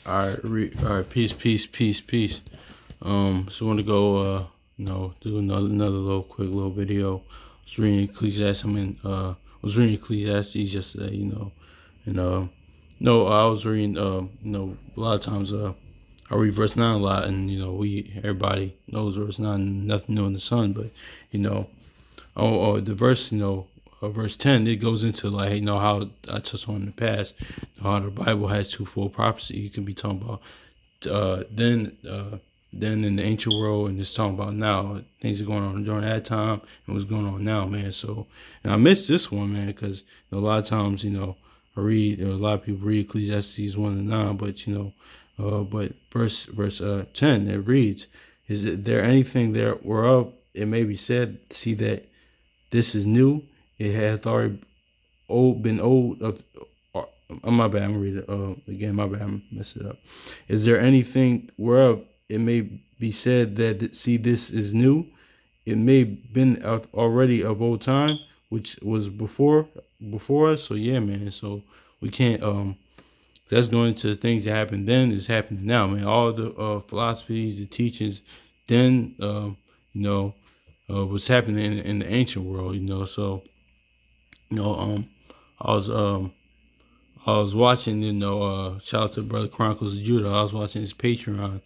All right, peace. So I want to go, do another little quick little video. I was reading Ecclesiastes. Was reading Ecclesiastes yesterday. And no, I was reading. A lot of times, I read verse 9 a lot, and everybody knows verse 9, nothing new in the sun. But you know, the verse, verse 10, it goes into like how I touched on in the past, how the Bible has twofold prophecy. You can be talking about uh, then uh, then in the ancient world, and it's talking about now things are going on during that time and what's going on now, man. So, and I missed this one, man, because a lot of times, I read, a lot of people read Ecclesiastes 1 to 9, but but verse 10, it reads, "Is there anything there whereof it may be said, see that this is new? It hath already been old of." My bad. I'm gonna read it again. My bad. I messed it up. Is there anything whereof it may be said that see this is new? It may been already of old time, which was before us. So yeah, man. So we can't. That's going to things that happened then is happening now, man. All the philosophies, the teachings, then what's happening in the ancient world. So you know I was watching, shout out to Brother Chronicles of Judah. I was watching his Patreon.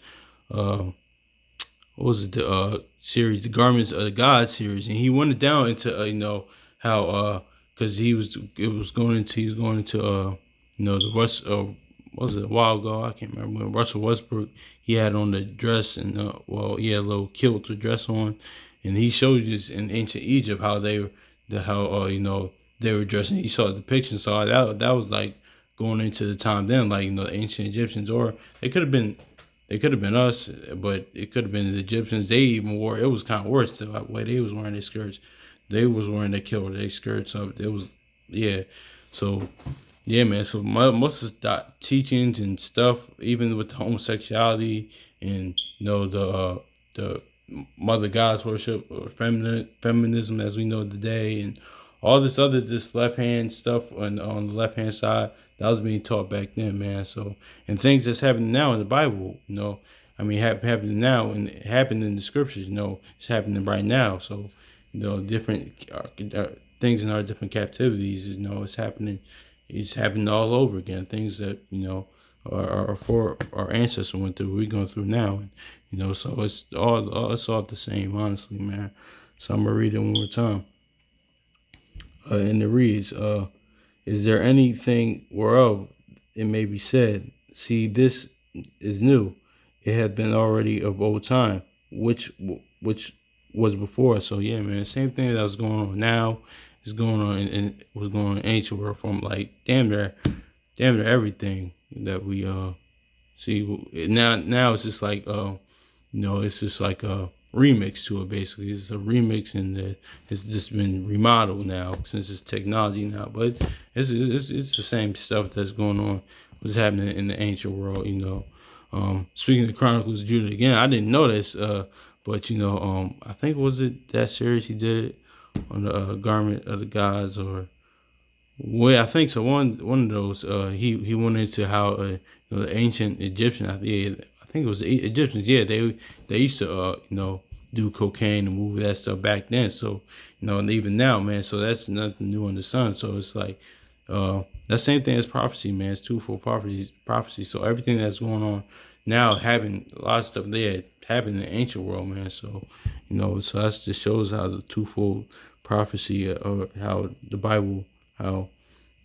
Uh, what was it? The series, the Garments of the God series, and he went down into how because he was going into the Russ what was it, a while ago, I can't remember, when Russell Westbrook, he had on the dress, and he had a little kilt to dress on, and he showed this in ancient Egypt how they were they were dressing. He saw the depiction, so that was like going into the time then, like the ancient Egyptians, or it could have been us, but it could have been the Egyptians. They even wore, it was kind of worse the way they was wearing their skirts. They was wearing their kilt, their skirts up. It was, yeah. So yeah, man. So most of the teachings and stuff, even with the homosexuality and the mother gods worship or feminism as we know today, and all this left hand stuff on the left hand side that was being taught back then, man. So, and things that's happening now in the Bible, I mean, happening now and it happened in the scriptures, it's happening right now. So, different things in our different captivities, it's happening all over again. Things that for our ancestors went through, we're going through now, and so it's all the same, honestly, man. So I'm gonna read it one more time, and it reads, "Is there anything whereof it may be said, see this is new? It had been already of old time, which was before." So yeah, man, same thing that was going on now is going on and was going on in ancient world, from like damn near everything that we see now. It's just like it's just like a remix to it. Basically, it's a remix, and it's just been remodeled now since it's technology now. But it's the same stuff that's going on, what's happening in the ancient world. Speaking of Chronicles of Judah again, I didn't know this, but I think, was it that series he did on the Garment of the Gods, or well, I think so. One of those. He went into how the ancient Egyptian. I think it was the Egyptians. Yeah, they used to do cocaine and move that stuff back then. So and even now, man. So that's nothing new in the sun. So it's like that same thing as prophecy, man. It's twofold prophecy. Prophecy. So everything that's going on now, having a lot of stuff there happened in the ancient world, man. So so that just shows how the twofold prophecy, or how the Bible, how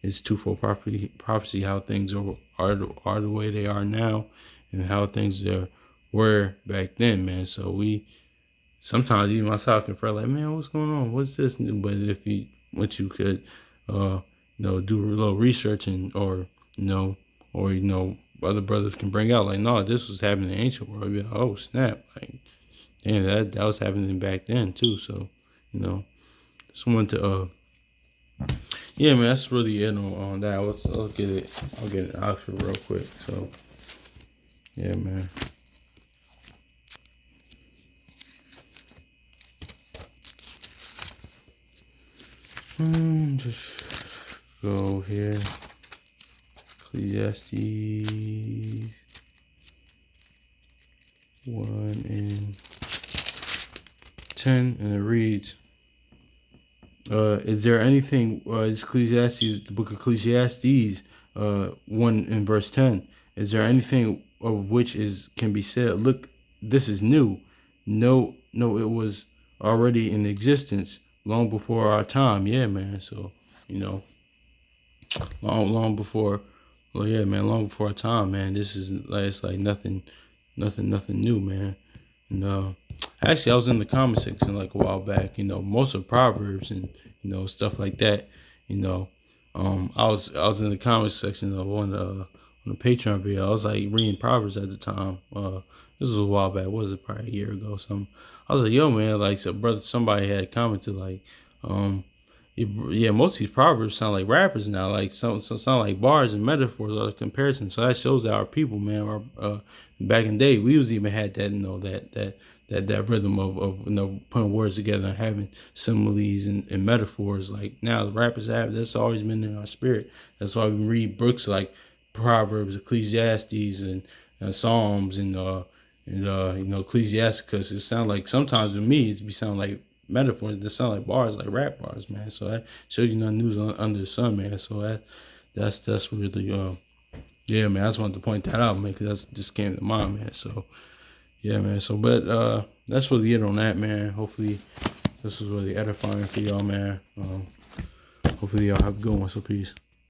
it's twofold prophecy, how things are the way they are now, and how things there were back then, man. So we sometimes, even myself, can feel like, man, what's going on? What's this new? But if you once you could do a little research, and or other brothers can bring out like, no, this was happening in the ancient world. You'd be like, oh snap, like damn, that was happening back then too. So just wanted to yeah, man, that's really it on that. I'll get it. I'll get it Oxford real quick. So, yeah, man. Just go here. Ecclesiastes. 1 and 10, and it reads, is there anything, it's Ecclesiastes, the book of Ecclesiastes, 1 and verse 10. Is there anything of which can be said, look, this is new? No, it was already in existence long before our time. Yeah, man. So, long before, well, yeah, man, long before our time, man. This is like, it's like nothing new, man. And actually, I was in the comment section like a while back. Most of Proverbs and stuff like that. I was in the comment section of on the Patreon video. I was like reading Proverbs at the time. This was a while back. What was it? Probably a year ago or something. I was like, yo, man, like, somebody had commented like, yeah, most of these proverbs sound like rappers now. Like some sound like bars and metaphors or comparisons. So that shows that our people, man, back in the day, we was even had that, that rhythm of putting words together and having similes and metaphors. Like now the rappers have, that's always been in our spirit. That's why we read books like Proverbs, Ecclesiastes, and Psalms, and Ecclesiasticus. It sounds like, sometimes to me it be sound like metaphors that sound like bars, like rap bars, man. So that shows you nothing new under the sun, man. So that's really yeah, man. I just wanted to point that out, man, because that just came to mind, man. So yeah, man. So but that's really it on that, man. Hopefully this was really edifying for y'all, man. Hopefully y'all have a good one. So peace.